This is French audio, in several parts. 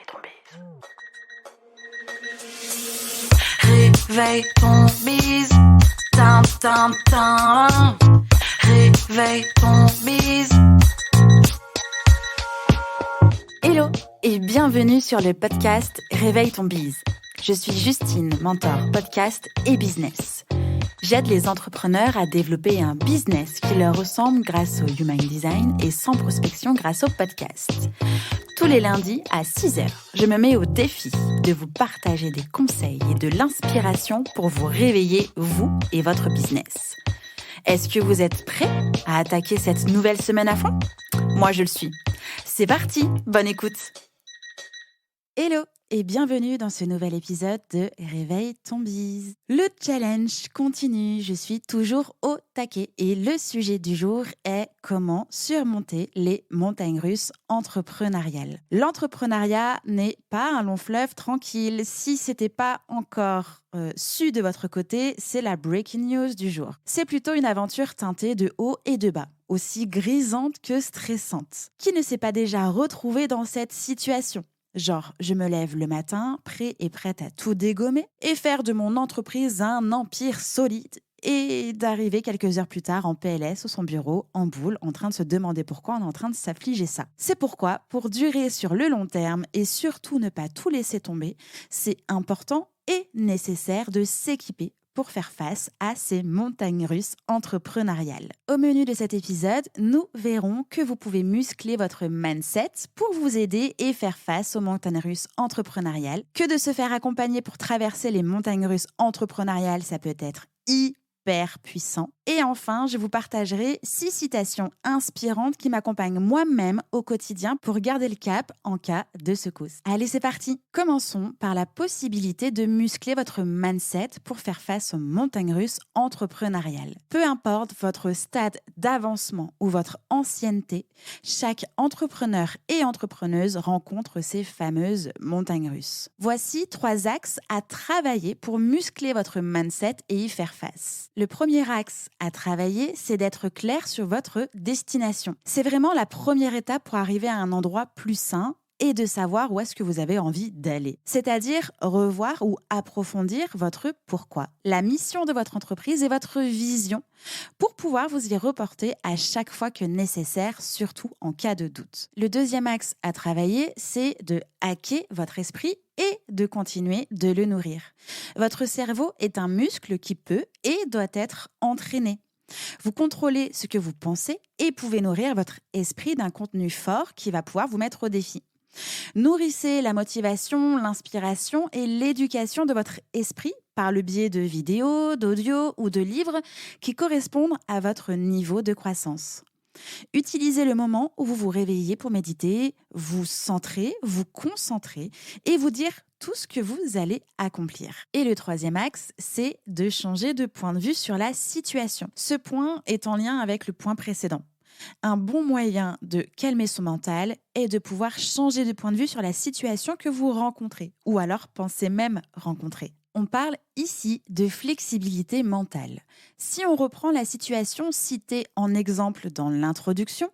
ton bise. Réveille ton bise. Tin, tin, tin. Réveille ton bise. Hello et bienvenue sur le podcast Réveille ton bise. Je suis Justine, mentor podcast et business. J'aide les entrepreneurs à développer un business qui leur ressemble grâce au Human Design et sans prospection grâce au podcast. Tous les lundis à 6h, je me mets au défi de vous partager des conseils et de l'inspiration pour vous réveiller, vous et votre business. Est-ce que vous êtes prêts à attaquer cette nouvelle semaine à fond ? Moi, je le suis. C'est parti, bonne écoute. Hello et bienvenue dans ce nouvel épisode de Réveille ton bise. Le challenge continue, je suis toujours au taquet et le sujet du jour est comment surmonter les montagnes russes entrepreneuriales. L'entrepreneuriat n'est pas un long fleuve tranquille. Si c'était pas encore su de votre côté, c'est la breaking news du jour. C'est plutôt une aventure teintée de haut et de bas, aussi grisante que stressante. Qui ne s'est pas déjà retrouvé dans cette situation ? Genre, je me lève le matin, prêt et prête à tout dégommer et faire de mon entreprise un empire solide et d'arriver quelques heures plus tard en PLS ou son bureau, en boule, en train de se demander pourquoi on est en train de s'affliger ça. C'est pourquoi, pour durer sur le long terme et surtout ne pas tout laisser tomber, c'est important et nécessaire de s'équiper pour faire face à ces montagnes russes entrepreneuriales. Au menu de cet épisode, nous verrons que vous pouvez muscler votre mindset pour vous aider et faire face aux montagnes russes entrepreneuriales, que de se faire accompagner pour traverser les montagnes russes entrepreneuriales, ça peut être hyper puissant. Et enfin, je vous partagerai 6 citations inspirantes qui m'accompagnent moi-même au quotidien pour garder le cap en cas de secousse. Allez, c'est parti. Commençons par la possibilité de muscler votre mindset pour faire face aux montagnes russes entrepreneuriales. Peu importe votre stade d'avancement ou votre ancienneté, chaque entrepreneur et entrepreneuse rencontre ces fameuses montagnes russes. Voici 3 axes à travailler pour muscler votre mindset et y faire face. Le premier axe à travailler, c'est d'être clair sur votre destination. C'est vraiment la première étape pour arriver à un endroit plus sain et de savoir où est-ce que vous avez envie d'aller. C'est-à-dire revoir ou approfondir votre pourquoi, la mission de votre entreprise et votre vision pour pouvoir vous y reporter à chaque fois que nécessaire, surtout en cas de doute. Le deuxième axe à travailler, c'est de hacker votre esprit et de continuer de le nourrir. Votre cerveau est un muscle qui peut et doit être entraîné. Vous contrôlez ce que vous pensez et pouvez nourrir votre esprit d'un contenu fort qui va pouvoir vous mettre au défi. Nourrissez la motivation, l'inspiration et l'éducation de votre esprit par le biais de vidéos, d'audio ou de livres qui correspondent à votre niveau de croissance. Utilisez le moment où vous vous réveillez pour méditer, vous centrer, vous concentrer et vous dire tout ce que vous allez accomplir. Et le troisième axe, c'est de changer de point de vue sur la situation. Ce point est en lien avec le point précédent. Un bon moyen de calmer son mental est de pouvoir changer de point de vue sur la situation que vous rencontrez ou alors pensez même rencontrer. On parle ici de flexibilité mentale. Si on reprend la situation citée en exemple dans l'introduction,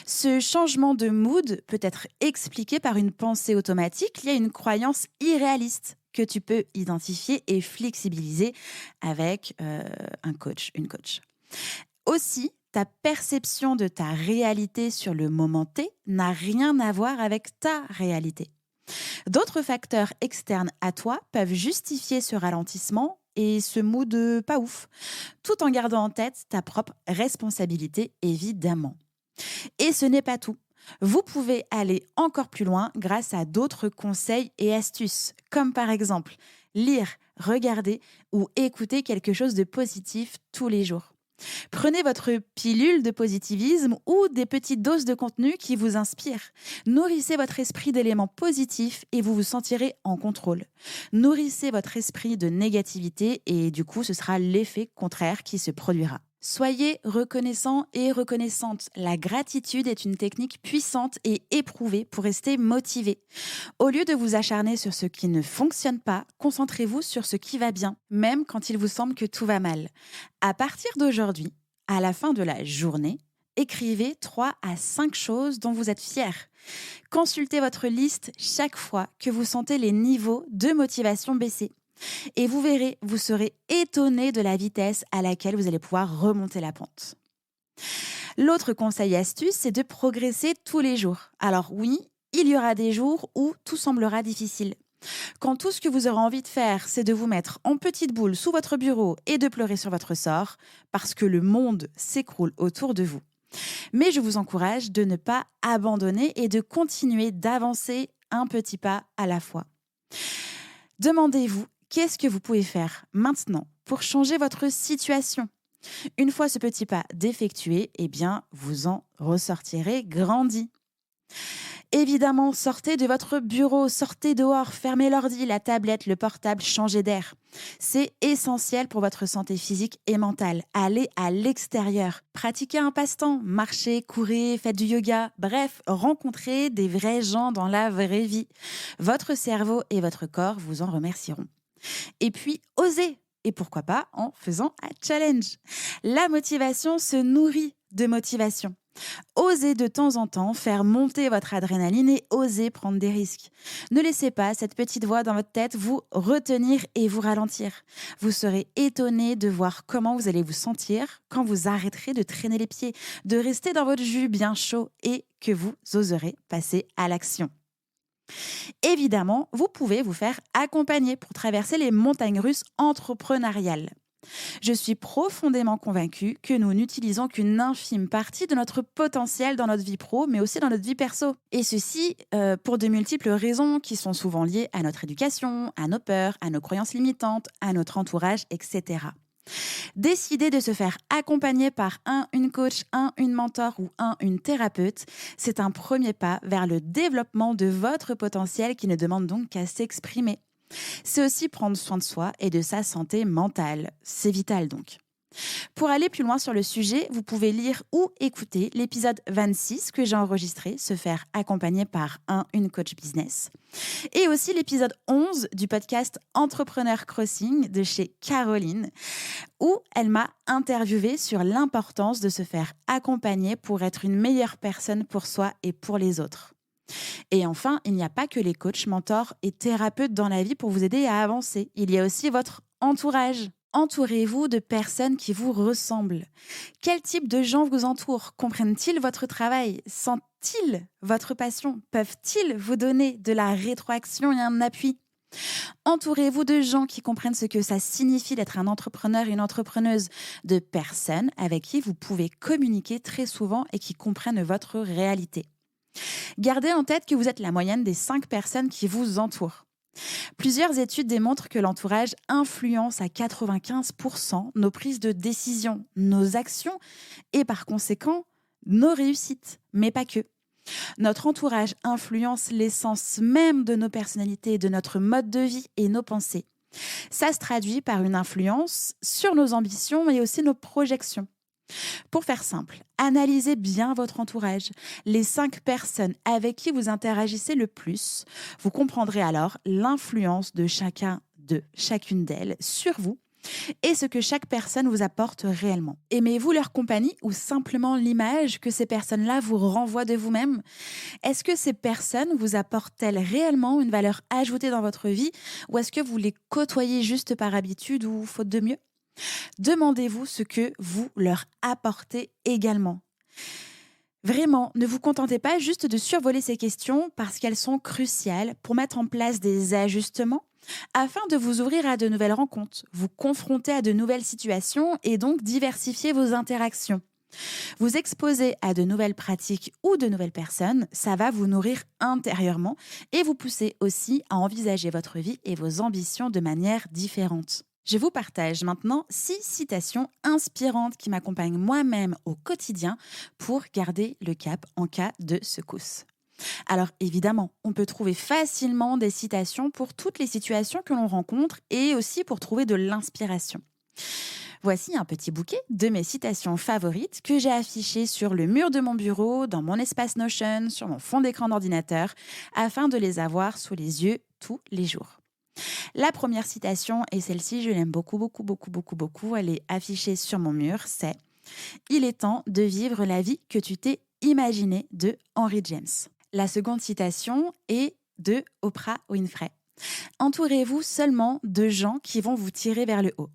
ce changement de mood peut être expliqué par une pensée automatique liée à une croyance irréaliste que tu peux identifier et flexibiliser avec un coach, une coach. Aussi, ta perception de ta réalité sur le moment T n'a rien à voir avec ta réalité. D'autres facteurs externes à toi peuvent justifier ce ralentissement et ce mood pas ouf, tout en gardant en tête ta propre responsabilité, évidemment. Et ce n'est pas tout. Vous pouvez aller encore plus loin grâce à d'autres conseils et astuces, comme par exemple lire, regarder ou écouter quelque chose de positif tous les jours. Prenez votre pilule de positivisme ou des petites doses de contenu qui vous inspirent. Nourrissez votre esprit d'éléments positifs et vous vous sentirez en contrôle. Nourrissez votre esprit de négativité et du coup, ce sera l'effet contraire qui se produira. Soyez reconnaissant et reconnaissante. La gratitude est une technique puissante et éprouvée pour rester motivé. Au lieu de vous acharner sur ce qui ne fonctionne pas, concentrez-vous sur ce qui va bien, même quand il vous semble que tout va mal. À partir d'aujourd'hui, à la fin de la journée, Écrivez 3 à 5 choses dont vous êtes fier. Consultez votre liste chaque fois que vous sentez les niveaux de motivation baisser. Et vous verrez, vous serez étonné de la vitesse à laquelle vous allez pouvoir remonter la pente. L'autre conseil et astuce, c'est de progresser tous les jours. Alors oui, il y aura des jours où tout semblera difficile. Quand tout ce que vous aurez envie de faire, c'est de vous mettre en petite boule sous votre bureau et de pleurer sur votre sort, parce que le monde s'écroule autour de vous. Mais je vous encourage de ne pas abandonner et de continuer d'avancer un petit pas à la fois. Demandez-vous, qu'est-ce que vous pouvez faire maintenant pour changer votre situation ? Une fois ce petit pas d'effectué, eh bien, vous en ressortirez grandi. Évidemment, sortez de votre bureau, sortez dehors, fermez l'ordi, la tablette, le portable, changez d'air. C'est essentiel pour votre santé physique et mentale. Allez à l'extérieur, pratiquez un passe-temps, marchez, courez, faites du yoga, bref, rencontrez des vrais gens dans la vraie vie. Votre cerveau et votre corps vous en remercieront. Et puis, osez. Et pourquoi pas en faisant un challenge. La motivation se nourrit de motivation. Osez de temps en temps faire monter votre adrénaline et osez prendre des risques. Ne laissez pas cette petite voix dans votre tête vous retenir et vous ralentir. Vous serez étonné de voir comment vous allez vous sentir quand vous arrêterez de traîner les pieds, de rester dans votre jus bien chaud et que vous oserez passer à l'action. Évidemment, vous pouvez vous faire accompagner pour traverser les montagnes russes entrepreneuriales. Je suis profondément convaincue que nous n'utilisons qu'une infime partie de notre potentiel dans notre vie pro, mais aussi dans notre vie perso. Et ceci pour de multiples raisons qui sont souvent liées à notre éducation, à nos peurs, à nos croyances limitantes, à notre entourage, etc. Décider de se faire accompagner par une coach, une mentor ou une thérapeute, c'est un premier pas vers le développement de votre potentiel qui ne demande donc qu'à s'exprimer. C'est aussi prendre soin de soi et de sa santé mentale. C'est vital donc. Pour aller plus loin sur le sujet, vous pouvez lire ou écouter l'épisode 26 que j'ai enregistré, se faire accompagner par une coach business. Et aussi l'épisode 11 du podcast Entrepreneur Crossing de chez Caroline, où elle m'a interviewée sur l'importance de se faire accompagner pour être une meilleure personne pour soi et pour les autres. Et enfin, il n'y a pas que les coachs, mentors et thérapeutes dans la vie pour vous aider à avancer. Il y a aussi votre entourage. Entourez-vous de personnes qui vous ressemblent. Quel type de gens vous entourent ? Comprennent-ils votre travail ? Sentent-ils votre passion ? Peuvent-ils vous donner de la rétroaction et un appui ? Entourez-vous de gens qui comprennent ce que ça signifie d'être un entrepreneur et une entrepreneuse, de personnes avec qui vous pouvez communiquer très souvent et qui comprennent votre réalité. Gardez en tête que vous êtes la moyenne des 5 personnes qui vous entourent. Plusieurs études démontrent que l'entourage influence à 95% nos prises de décision, nos actions et par conséquent nos réussites, mais pas que. Notre entourage influence l'essence même de nos personnalités, de notre mode de vie et nos pensées. Ça se traduit par une influence sur nos ambitions mais aussi nos projections. Pour faire simple, analysez bien votre entourage, les 5 personnes avec qui vous interagissez le plus. Vous comprendrez alors l'influence de chacune d'elles sur vous et ce que chaque personne vous apporte réellement. Aimez-vous leur compagnie ou simplement l'image que ces personnes-là vous renvoient de vous-même ? Est-ce que ces personnes vous apportent-elles réellement une valeur ajoutée dans votre vie ou est-ce que vous les côtoyez juste par habitude ou faute de mieux ? Demandez-vous ce que vous leur apportez également. Vraiment, ne vous contentez pas juste de survoler ces questions parce qu'elles sont cruciales pour mettre en place des ajustements afin de vous ouvrir à de nouvelles rencontres, vous confronter à de nouvelles situations et donc diversifier vos interactions. Vous exposer à de nouvelles pratiques ou de nouvelles personnes, ça va vous nourrir intérieurement et vous pousser aussi à envisager votre vie et vos ambitions de manière différente. Je vous partage maintenant 6 citations inspirantes qui m'accompagnent moi-même au quotidien pour garder le cap en cas de secousse. Alors évidemment, on peut trouver facilement des citations pour toutes les situations que l'on rencontre et aussi pour trouver de l'inspiration. Voici un petit bouquet de mes citations favorites que j'ai affichées sur le mur de mon bureau, dans mon espace Notion, sur mon fond d'écran d'ordinateur, afin de les avoir sous les yeux tous les jours. La première citation, et celle-ci, je l'aime beaucoup. Elle est affichée sur mon mur, c'est Il est temps de vivre la vie que tu t'es imaginée de Henry James. La seconde citation est de Oprah Winfrey. Entourez-vous seulement de gens qui vont vous tirer vers le haut.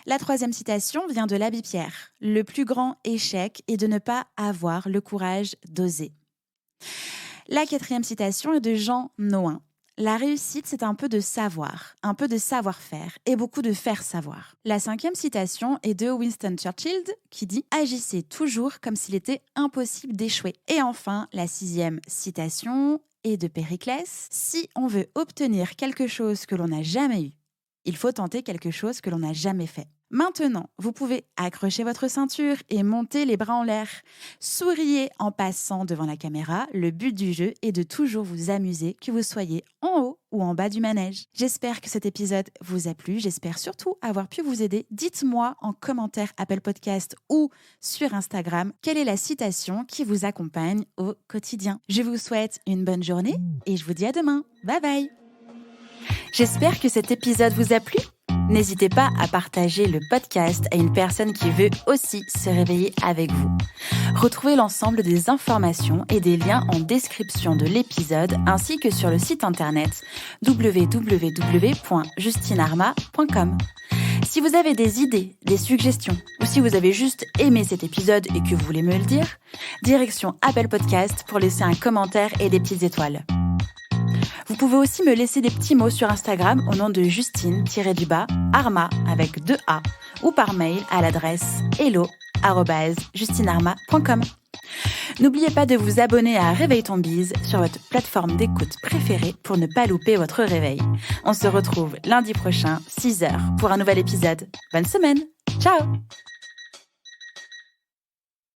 La troisième citation vient de l'Abbé Pierre. Le plus grand échec est de ne pas avoir le courage d'oser. La quatrième citation est de Jean Nouin. La réussite, c'est un peu de savoir, un peu de savoir-faire et beaucoup de faire savoir. La cinquième citation est de Winston Churchill qui dit « Agissez toujours comme s'il était impossible d'échouer ». Et enfin, la sixième citation est de Périclès. « Si on veut obtenir quelque chose que l'on n'a jamais eu, il faut tenter quelque chose que l'on n'a jamais fait. » Maintenant, vous pouvez accrocher votre ceinture et monter les bras en l'air. Souriez en passant devant la caméra. Le but du jeu est de toujours vous amuser, que vous soyez en haut ou en bas du manège. J'espère que cet épisode vous a plu. J'espère surtout avoir pu vous aider. Dites-moi en commentaire Apple Podcast ou sur Instagram quelle est la citation qui vous accompagne au quotidien. Je vous souhaite une bonne journée et je vous dis à demain. Bye bye. J'espère que cet épisode vous a plu. N'hésitez pas à partager le podcast à une personne qui veut aussi se réveiller avec vous. Retrouvez l'ensemble des informations et des liens en description de l'épisode ainsi que sur le site internet www.justinarma.com. Si vous avez des idées, des suggestions ou si vous avez juste aimé cet épisode et que vous voulez me le dire, direction Apple Podcast pour laisser un commentaire et des petites étoiles. Vous pouvez aussi me laisser des petits mots sur Instagram au nom de Justine-Arma avec 2 A ou par mail à l'adresse hello@justinarma.com. N'oubliez pas de vous abonner à Réveille ton bise sur votre plateforme d'écoute préférée pour ne pas louper votre réveil. On se retrouve lundi prochain, 6h, pour un nouvel épisode. Bonne semaine. Ciao!